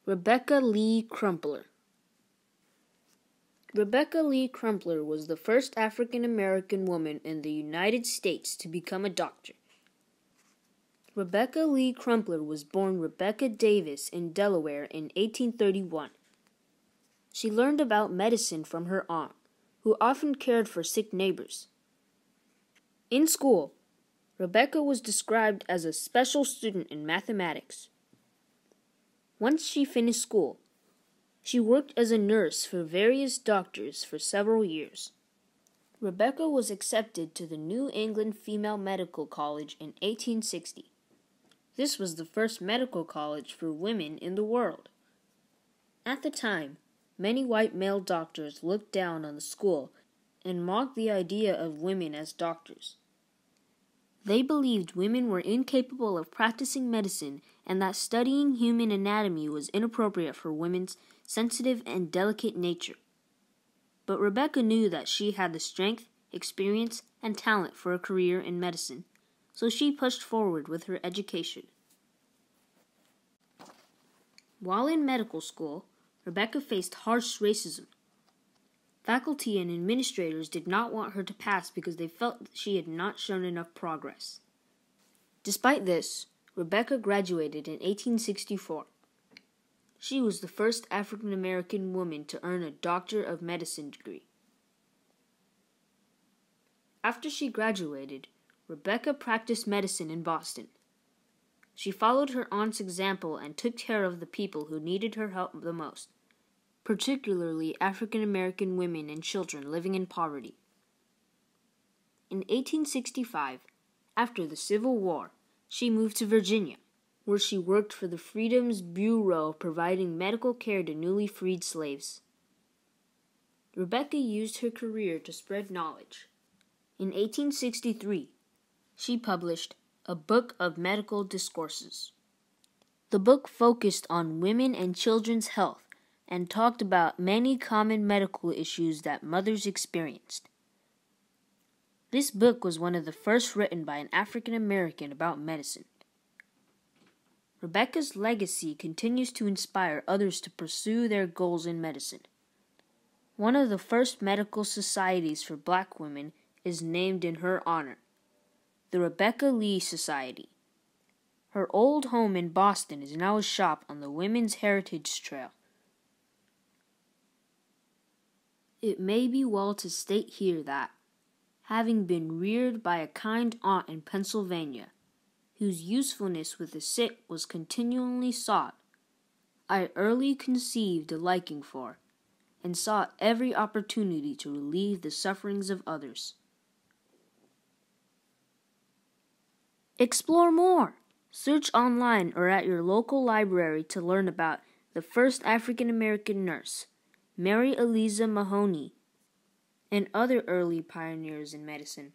Rebecca Lee Crumpler. Rebecca Lee Crumpler was the first African-American woman in the United States to become a doctor. Rebecca Lee Crumpler was born Rebecca Davis in Delaware in 1831. She learned about medicine from her aunt, who often cared for sick neighbors. In school, Rebecca was described as a special student in mathematics. Once she finished school, she worked as a nurse for various doctors for several years. Rebecca was accepted to the New England Female Medical College in 1860. This was the first medical college for women in the world. At the time, many white male doctors looked down on the school and mocked the idea of women as doctors. They believed women were incapable of practicing medicine and that studying human anatomy was inappropriate for women's sensitive and delicate nature. But Rebecca knew that she had the strength, experience, and talent for a career in medicine, so she pushed forward with her education. While in medical school, Rebecca faced harsh racism. Faculty and administrators did not want her to pass because they felt that she had not shown enough progress. Despite this, Rebecca graduated in 1864. She was the first African-American woman to earn a Doctor of Medicine degree. After she graduated, Rebecca practiced medicine in Boston. She followed her aunt's example and took care of the people who needed her help the most, particularly African-American women and children living in poverty. In 1865, after the Civil War, she moved to Virginia, where she worked for the Freedom's Bureau providing medical care to newly freed slaves. Rebecca used her career to spread knowledge. In 1863, she published A Book of Medical Discourses. The book focused on women and children's health and talked about many common medical issues that mothers experienced. This book was one of the first written by an African American about medicine. Rebecca's legacy continues to inspire others to pursue their goals in medicine. One of the first medical societies for Black women is named in her honor, the Rebecca Lee Society. Her old home in Boston is now a shop on the Women's Heritage Trail. It may be well to state here that, having been reared by a kind aunt in Pennsylvania, whose usefulness with the sick was continually sought, I early conceived a liking for, and sought every opportunity to relieve the sufferings of others. Explore more. Search online or at your local library to learn about the first African American nurse, Mary Eliza Mahoney, and other early pioneers in medicine.